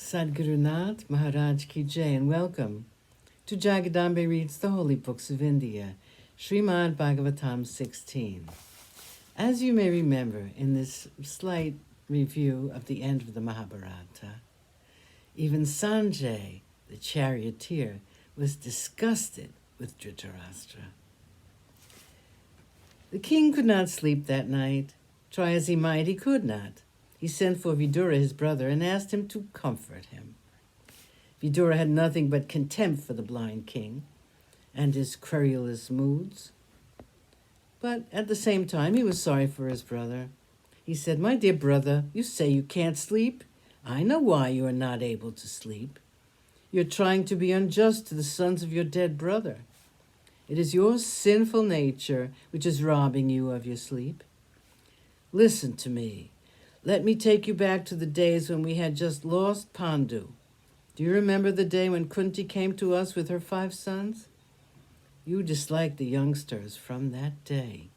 Sadgurunath Maharaj Ki Jai, and welcome to Jagadambe Reads the Holy Books of India, ShrimadBhagavatam16. As you may remember in this slight review of the end of the Mahabharata, even Sanjay, the charioteer, was disgusted with Dhritarashtra. The king could not sleep that night. Try as he might, he could not. He sent for Vidura, his brother, and asked him to comfort him. Vidura had nothing but contempt for the blind king and his querulous moods. But at the same time, he was sorry for his brother. He said, "My dear brother, you say you can't sleep. I know why you are not able to sleep. You're trying to be unjust to the sons of your dead brother. It is your sinful nature which is robbing you of your sleep. Listen to me. Let me take you back to the days when we had just lost Pandu. Do you remember the day when Kunti came to us with her 5 sons? You disliked the youngsters from that day.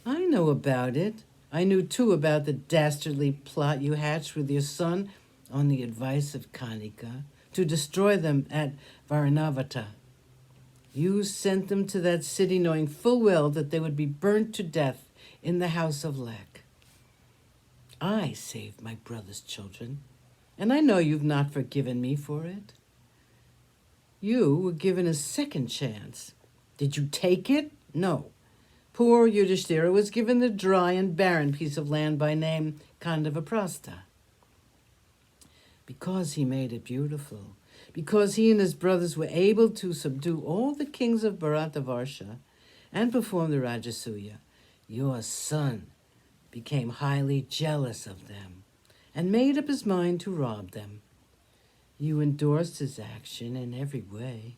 I know about it. I knew too about the dastardly plot you hatched with your son on the advice of Kanika to destroy them at Varanavata. You sent them to that city knowing full well that they would be burnt to death in the house of Lek. I saved my brother's children, and I know you've not forgiven me for it. You were given a second chance. Did you take it? No. Poor Yudhishthira was given the dry and barren piece of land by name Kandavaprastha. Because he made it beautiful, because he and his brothers were able to subdue all the kings of Bharatavarsha and perform the Rajasuya, your son became highly jealous of them and made up his mind to rob them. You endorsed his action in every way.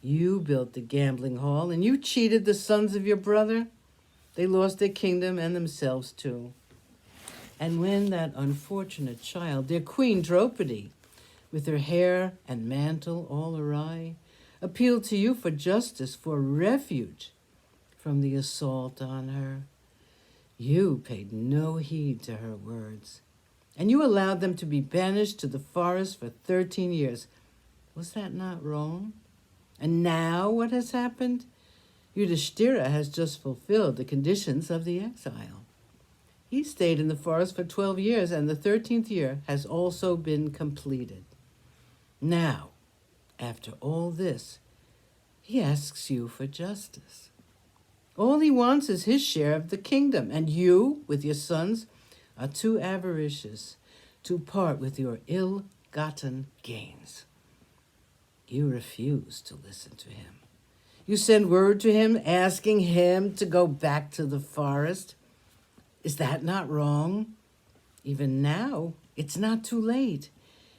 You built the gambling hall and you cheated the sons of your brother. They lost their kingdom and themselves too. And when that unfortunate child, their queen Draupadi, with her hair and mantle all awry, appealed to you for justice, for refuge from the assault on her, you paid no heed to her words, and you allowed them to be banished to the forest for 13 years. Was that not wrong? And now what has happened? Yudhishthira has just fulfilled the conditions of the exile. He stayed in the forest for 12 years, and the 13th year has also been completed. Now, after all this, he asks you for justice. All he wants is his share of the kingdom, and you, with your sons, are too avaricious to part with your ill-gotten gains. You refuse to listen to him. You send word to him asking him to go back to the forest. Is that not wrong? Even now, it's not too late.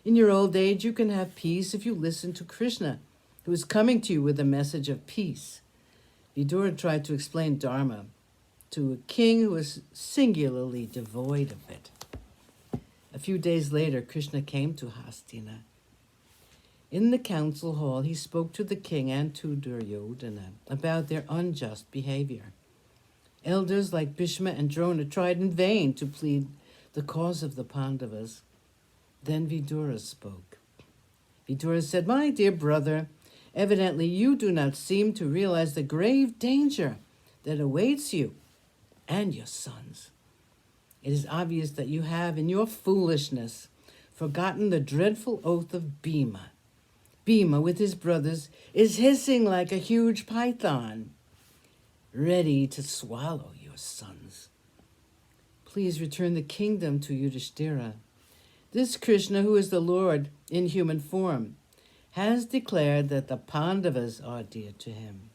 In your old age, you can have peace if you listen to Krishna, who is coming to you with a message of peace. Vidura tried to explain Dharma to a king who was singularly devoid of it. A few days later, Krishna came to Hastina. In the council hall, he spoke to the king and to Duryodhana about their unjust behavior. Elders like Bhishma and Drona tried in vain to plead the cause of the Pandavas. Then Vidura spoke. Vidura said, "My dear brother, evidently you do not seem to realize the grave danger that awaits you and your sons. It is obvious that you have, in your foolishness, forgotten the dreadful oath of Bhima. Bhima, with his brothers, is hissing like a huge python, ready to swallow your sons. Please return the kingdom to Yudhishthira. This Krishna, who is the Lord in human form, has declared that the Pandavas are dear to him.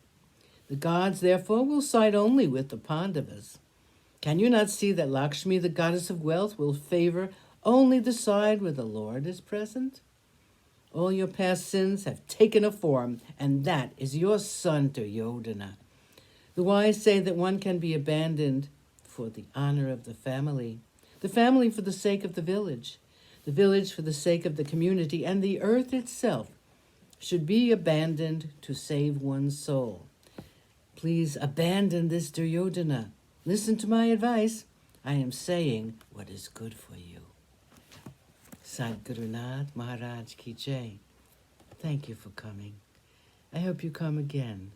The gods, therefore, will side only with the Pandavas. Can you not see that Lakshmi, the goddess of wealth, will favor only the side where the Lord is present? All your past sins have taken a form, and that is your son Duryodhana. The wise say that one can be abandoned for the honor of the family for the sake of the village for the sake of the community, and the earth itself should be abandoned to save one's soul. Please abandon this Duryodhana. Listen to my advice. I am saying what is good for you." Sadgurunath Maharaj Ki Jai. Thank you for coming. I hope you come again.